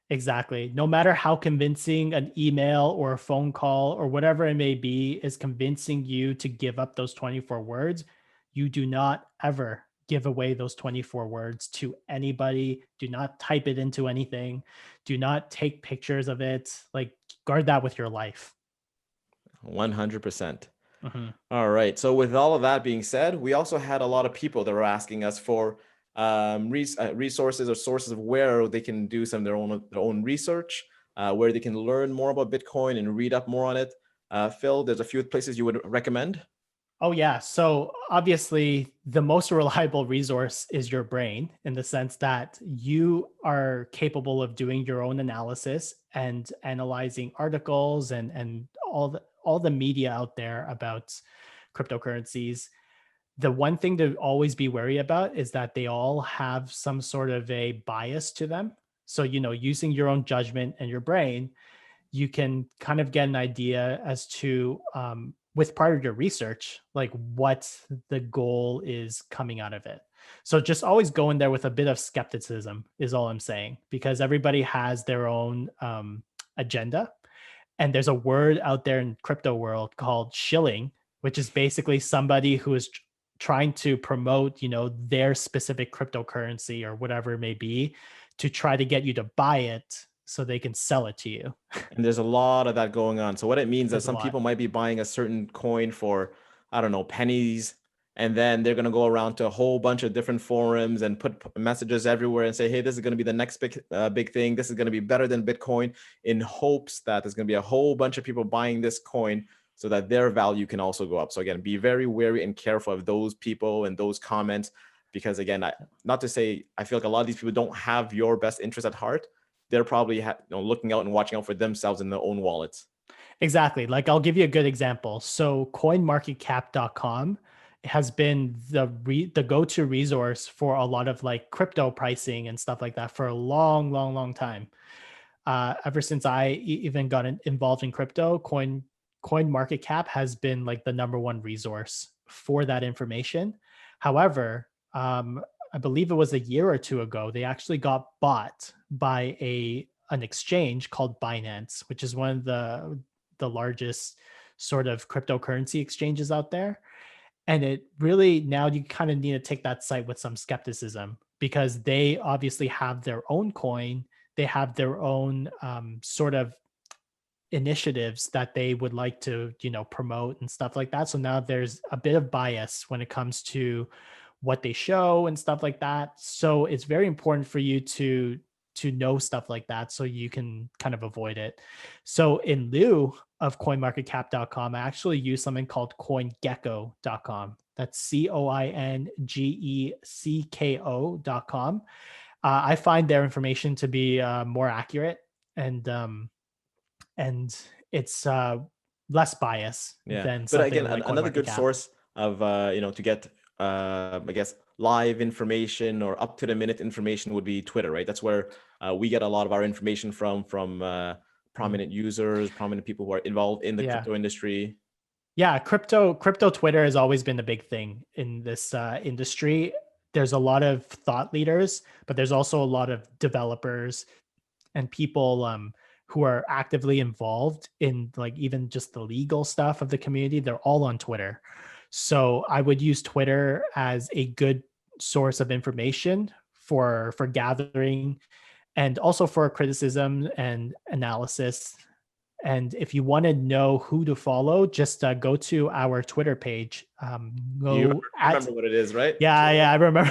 Exactly. No matter how convincing an email or a phone call or whatever it may be is convincing you to give up those 24 words, you do not ever give away those 24 words to anybody. Do not type it into anything. Do not take pictures of it. Like, guard that with your life. 100%. All right. So with all of that being said, we also had a lot of people that were asking us for resources or sources of where they can do some of their own research, where they can learn more about Bitcoin and read up more on it. Phil, there's a few places you would recommend. Oh, yeah. So obviously, the most reliable resource is your brain, in the sense that you are capable of doing your own analysis and analyzing articles and all the media out there about cryptocurrencies. The one thing to always be wary about is that they all have some sort of a bias to them. So, using your own judgment and your brain, you can kind of get an idea as to, with part of your research, like what the goal is coming out of it. So just always go in there with a bit of skepticism is all I'm saying, because everybody has their own agenda. And there's a word out there in crypto world called shilling, which is basically somebody who is trying to promote, their specific cryptocurrency or whatever it may be, to try to get you to buy it so they can sell it to you. And there's a lot of that going on. So what it means is There's a some lot. people might be buying a certain coin for, I don't know, pennies. And then they're going to go around to a whole bunch of different forums and put messages everywhere and say, hey, this is going to be the next big thing. This is going to be better than Bitcoin, in hopes that there's going to be a whole bunch of people buying this coin so that their value can also go up. So again, be very wary and careful of those people and those comments, because again, not to say, I feel like a lot of these people don't have your best interest at heart. They're probably looking out and watching out for themselves in their own wallets. Exactly. Like, I'll give you a good example. So coinmarketcap.com has been the go-to resource for a lot of like crypto pricing and stuff like that for a long, long, long time. Ever since I even got involved in crypto, CoinMarketCap has been like the number one resource for that information. However, I believe it was a year or two ago, they actually got bought by an exchange called Binance, which is one of the largest sort of cryptocurrency exchanges out there. And it really, now you kind of need to take that site with some skepticism, because they obviously have their own coin. They have their own sort of initiatives that they would like to, promote and stuff like that. So now there's a bit of bias when it comes to what they show and stuff like that. So it's very important for you to know stuff like that so you can kind of avoid it. So in lieu of coinmarketcap.com, I actually use something called coingecko.com. That's coingecko.com. I find their information to be more accurate, and it's less bias than But something again, like another good CoinMarketCap. source of to get I guess live information or up to the minute information would be Twitter, right? That's where we get a lot of our information from prominent users, prominent people who are involved in the crypto industry. Yeah, crypto Twitter has always been a big thing in this industry. There's a lot of thought leaders, but there's also a lot of developers and people who are actively involved in like even just the legal stuff of the community. They're all on Twitter. So I would use Twitter as a good source of information for gathering, and also for criticism and analysis. And if you want to know who to follow, just go to our Twitter page. You remember what it is, right? Yeah, I remember.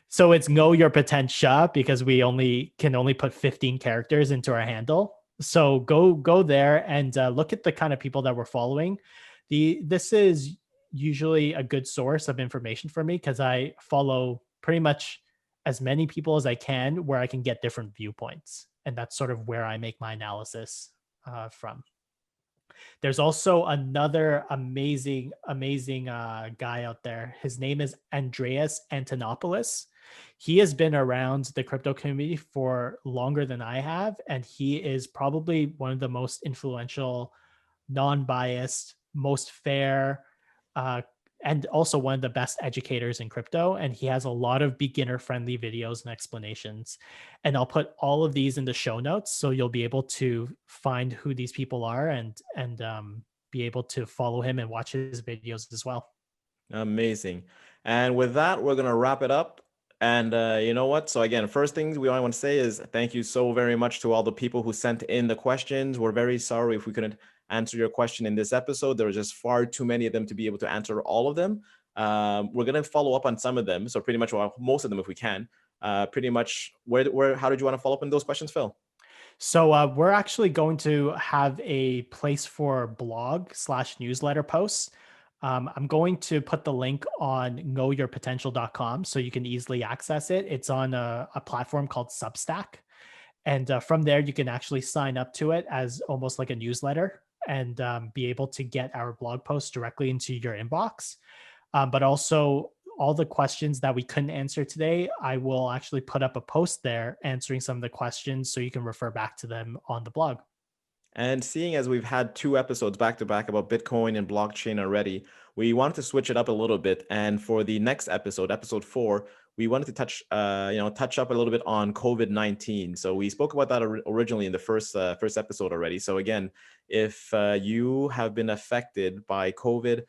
So it's Know Your Potential, because we can only put 15 characters into our handle. So go there and look at the kind of people that we're following. This is usually a good source of information for me, because I follow pretty much as many people as I can where I can get different viewpoints. And that's sort of where I make my analysis from. There's also another amazing guy out there. His name is Andreas Antonopoulos. He has been around the crypto community for longer than I have, and he is probably one of the most influential, non-biased, most fair, and also one of the best educators in crypto. And he has a lot of beginner-friendly videos and explanations. And I'll put all of these in the show notes, so you'll be able to find who these people are and be able to follow him and watch his videos as well. Amazing. And with that, we're going to wrap it up. And you know what? So again, first thing we want to say is thank you so very much to all the people who sent in the questions. We're very sorry if we couldn't answer your question in this episode. There were just far too many of them to be able to answer all of them. We're going to follow up on some of them. So pretty much most of them, if we can. Pretty much how did you want to follow up on those questions, Phil? So we're actually going to have a place for blog/newsletter posts. I'm going to put the link on knowyourpotential.com so you can easily access it. It's on a platform called Substack. And from there, you can actually sign up to it as almost like a newsletter and be able to get our blog posts directly into your inbox. But also all the questions that we couldn't answer today, I will actually put up a post there answering some of the questions so you can refer back to them on the blog. And seeing as we've had 2 episodes back to back about Bitcoin and blockchain already, we wanted to switch it up a little bit. And for the next episode, episode 4, we wanted to touch up a little bit on COVID-19. So we spoke about that originally in the first episode already. So again, if you have been affected by COVID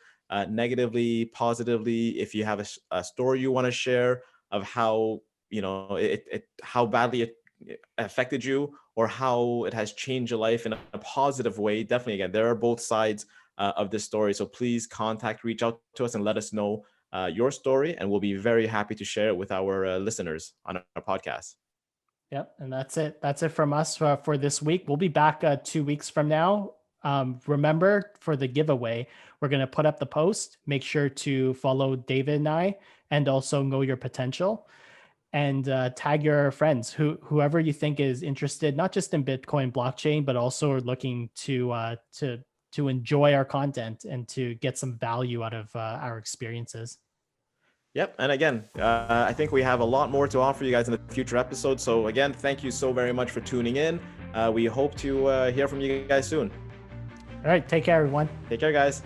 negatively, positively, if you have a story you want to share of how how badly it affected you or how it has changed your life in a positive way, definitely, again, there are both sides of this story. So please reach out to us and let us know your story, and we'll be very happy to share it with our listeners on our podcast. Yep. And that's it. That's it from us for this week. We'll be back 2 weeks from now. Remember, for the giveaway, we're going to put up the post. Make sure to follow David and I, and also Know Your Potential, and tag your friends, whoever you think is interested, not just in Bitcoin blockchain, but also looking to enjoy our content and to get some value out of our experiences. Yep. And again, I think we have a lot more to offer you guys in the future episodes. So again, thank you so very much for tuning in. We hope to hear from you guys soon. All right. Take care, everyone. Take care, guys.